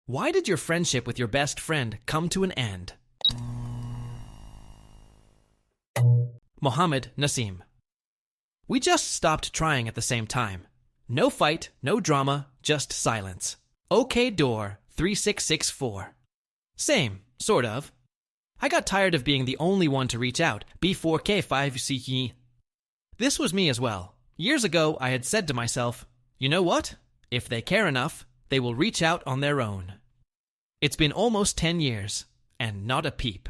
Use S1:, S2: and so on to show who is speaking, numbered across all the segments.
S1: Why did your friendship with your best friend come to an end? Mohammed Nassim. We just stopped trying at the same time. No fight, no drama, just silence. OK Door 3664. Same, sort of. I got tired of being the only one to reach out. B4K5CE. This was me as well. Years ago, I had said to myself, you know what? If they care enough, they will reach out on their own. It's been almost 10 years, and not a peep.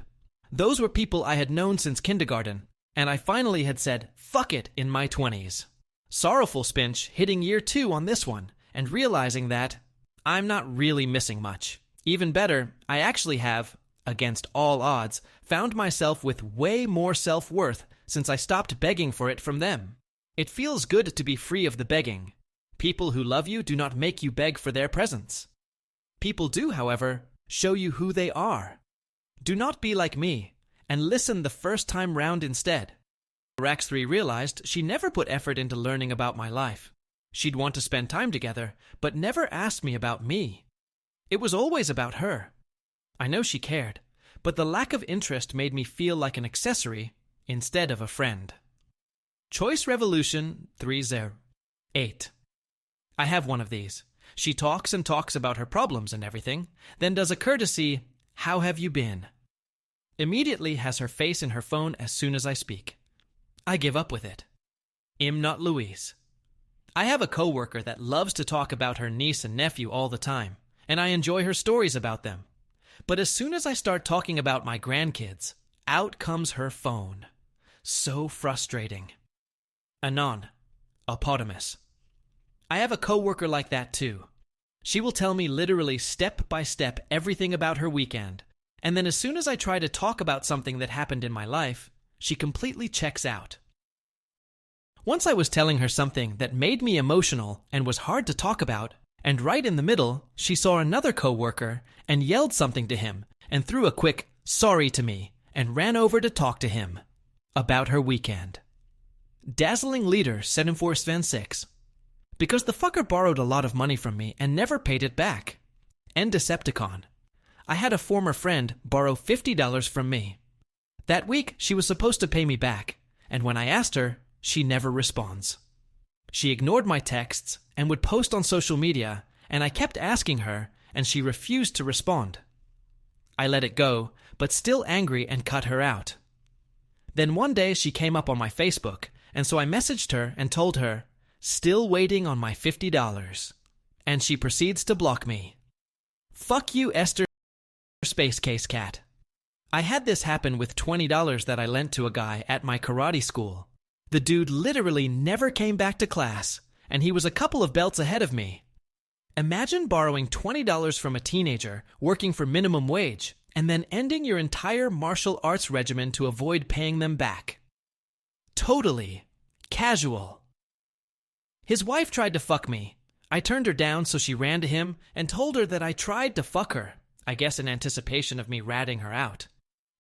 S1: Those were people I had known since kindergarten, and I finally had said, fuck it, in my 20s. Sorrowful spinch hitting year 2 on this one, and realizing that I'm not really missing much. Even better, I actually have, against all odds, found myself with way more self-worth since I stopped begging for it from them. It feels good to be free of the begging. People who love you do not make you beg for their presence. People do, however, show you who they are. Do not be like me, and listen the first time round instead. Rax3 realized she never put effort into learning about my life. She'd want to spend time together, but never asked me about me. It was always about her. I know she cared, but the lack of interest made me feel like an accessory instead of a friend. Choice Revolution 308. I have one of these. She talks and talks about her problems and everything, then does a courtesy, how have you been? Immediately has her face in her phone as soon as I speak. I give up with it. Not Louise. I have a coworker that loves to talk about her niece and nephew all the time, and I enjoy her stories about them. But as soon as I start talking about my grandkids, out comes her phone. So frustrating. Anon. Opotamus. I have a coworker like that too. She will tell me literally step by step everything about her weekend, and then as soon as I try to talk about something that happened in my life, she completely checks out. Once I was telling her something that made me emotional and was hard to talk about, and right in the middle, she saw another coworker and yelled something to him and threw a quick sorry to me and ran over to talk to him about her weekend. Dazzling Leader 7426. Because the fucker borrowed a lot of money from me and never paid it back. And Decepticon. I had a former friend borrow $50 from me. That week, she was supposed to pay me back, and when I asked her, she never responds. She ignored my texts and would post on social media, and I kept asking her, and she refused to respond. I let it go, but still angry and cut her out. Then one day she came up on my Facebook, and so I messaged her and told her, still waiting on my $50. And she proceeds to block me. Fuck you, Esther Space Case Cat. I had this happen with $20 that I lent to a guy at my karate school. The dude literally never came back to class, and he was a couple of belts ahead of me. Imagine borrowing $20 from a teenager working for minimum wage, and then ending your entire martial arts regimen to avoid paying them back. Totally casual. His wife tried to fuck me. I turned her down, so she ran to him and told her that I tried to fuck her, I guess in anticipation of me ratting her out.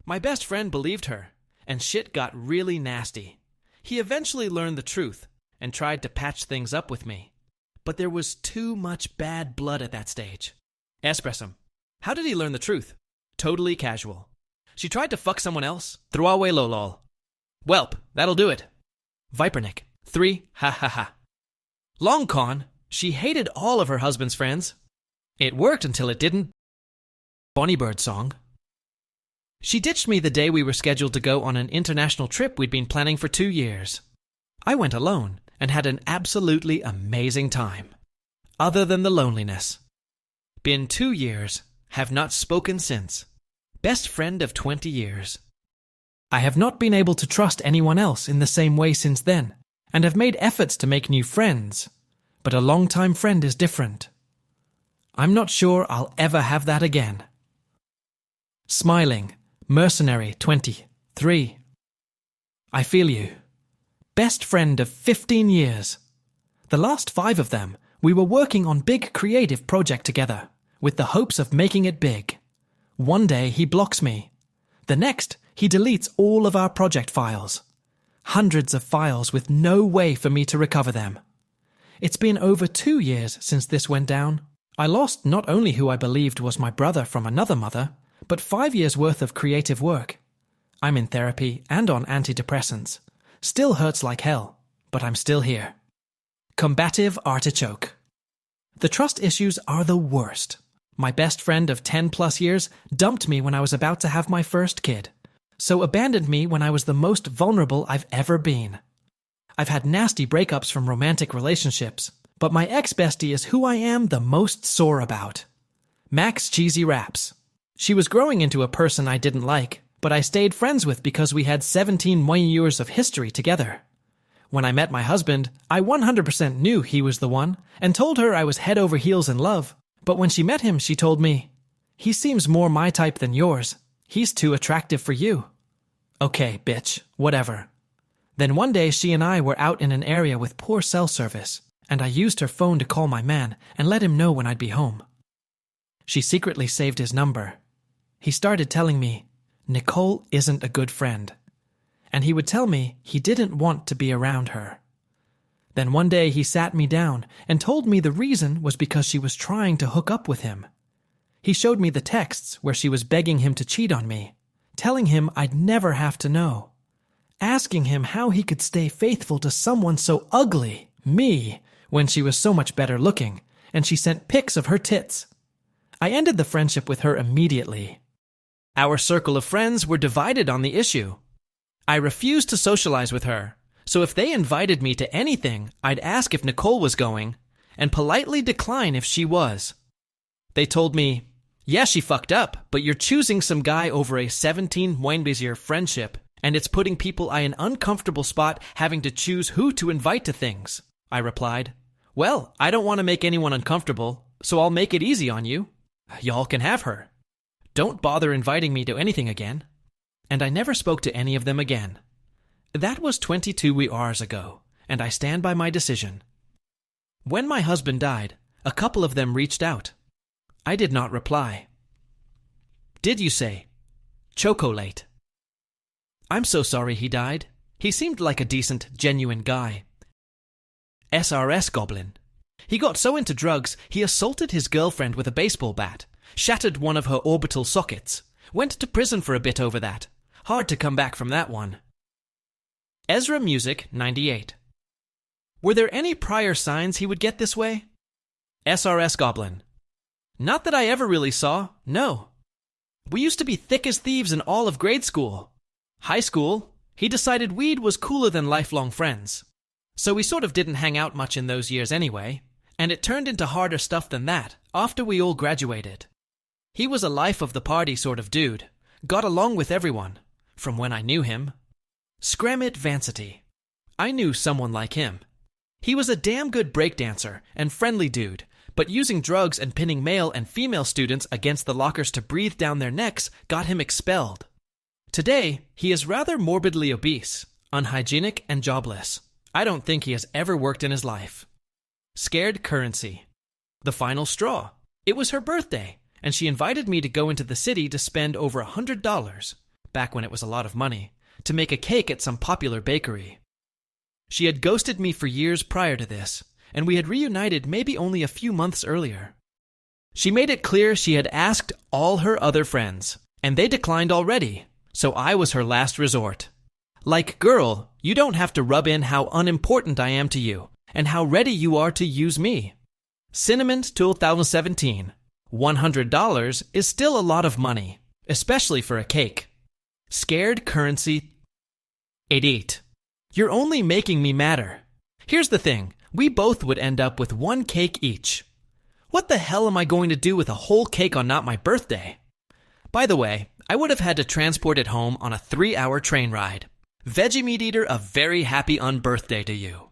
S1: My best friend believed her, and shit got really nasty. He eventually learned the truth and tried to patch things up with me. But there was too much bad blood at that stage. Espressum. How did he learn the truth? Totally casual. She tried to fuck someone else? Throwaway lolol. Welp, that'll do it. Vipernick. 3, ha ha ha. Long con, she hated all of her husband's friends. It worked until it didn't. Bonnie Bird song. She ditched me the day we were scheduled to go on an international trip we'd been planning for 2 years. I went alone and had an absolutely amazing time. Other than the loneliness. Been 2 years, have not spoken since. Best friend of 20 years. I have not been able to trust anyone else in the same way since then, and have made efforts to make new friends, but a longtime friend is different. I'm not sure I'll ever have that again. Smiling, Mercenary 23. I feel you. Best friend of 15 years. The last 5 of them, we were working on big creative project together, with the hopes of making it big. One day he blocks me. The next, he deletes all of our project files. Hundreds of files with no way for me to recover them. It's been over 2 years since this went down. I lost not only who I believed was my brother from another mother, but 5 years' worth of creative work. I'm in therapy and on antidepressants. Still hurts like hell, but I'm still here. Combative artichoke. The trust issues are the worst. My best friend of 10 plus years dumped me when I was about to have my first kid, so abandoned me when I was the most vulnerable I've ever been. I've had nasty breakups from romantic relationships, but my ex-bestie is who I am the most sore about. Max Cheesy Raps. She was growing into a person I didn't like, but I stayed friends with because we had 17 more years of history together. When I met my husband, I 100% knew he was the one and told her I was head over heels in love. But when she met him, she told me, "He seems more my type than yours. He's too attractive for you." Okay, bitch, whatever. Then one day she and I were out in an area with poor cell service, and I used her phone to call my man and let him know when I'd be home. She secretly saved his number. He started telling me, Nicole isn't a good friend. And he would tell me he didn't want to be around her. Then one day he sat me down and told me the reason was because she was trying to hook up with him. He showed me the texts where she was begging him to cheat on me, telling him I'd never have to know, asking him how he could stay faithful to someone so ugly, me, when she was so much better looking, and she sent pics of her tits. I ended the friendship with her immediately. Our circle of friends were divided on the issue. I refused to socialize with her, so if they invited me to anything, I'd ask if Nicole was going, and politely decline if she was. They told me, "Yeah, she fucked up, but you're choosing some guy over a 17-year friendship, and it's putting people in an uncomfortable spot having to choose who to invite to things." I replied, "Well, I don't want to make anyone uncomfortable, so I'll make it easy on you. Y'all can have her. Don't bother inviting me to anything again." And I never spoke to any of them again. That was 22 years ago, and I stand by my decision. When my husband died, a couple of them reached out. I did not reply. Did you say? Chocolate. I'm so sorry he died. He seemed like a decent, genuine guy. SRS Goblin. He got so into drugs, he assaulted his girlfriend with a baseball bat, shattered one of her orbital sockets, went to prison for a bit over that. Hard to come back from that one. Ezra Music, 98. Were there any prior signs he would get this way? SRS Goblin. Not that I ever really saw, no. We used to be thick as thieves in all of grade school. High school, he decided weed was cooler than lifelong friends. So we sort of didn't hang out much in those years anyway, and it turned into harder stuff than that after we all graduated. He was a life of the party sort of dude, got along with everyone, from when I knew him. Scramit Vancity. I knew someone like him. He was a damn good breakdancer and friendly dude, but using drugs and pinning male and female students against the lockers to breathe down their necks got him expelled. Today, he is rather morbidly obese, unhygienic, and jobless. I don't think he has ever worked in his life. Scared Currency. The final straw. It was her birthday, and she invited me to go into the city to spend over $100, back when it was a lot of money, to make a cake at some popular bakery. She had ghosted me for years prior to this, and we had reunited maybe only a few months earlier. She made it clear she had asked all her other friends, and they declined already, so I was her last resort. Like, girl, you don't have to rub in how unimportant I am to you, and how ready you are to use me. Cinnamon 2017. $100 is still a lot of money, especially for a cake. Scared Currency 88. You're only making me madder. Here's the thing, we both would end up with one cake each. What the hell am I going to do with a whole cake on not my birthday? By the way, I would have had to transport it home on a 3-hour train ride. Veggie Meat Eater, a very happy unbirthday to you.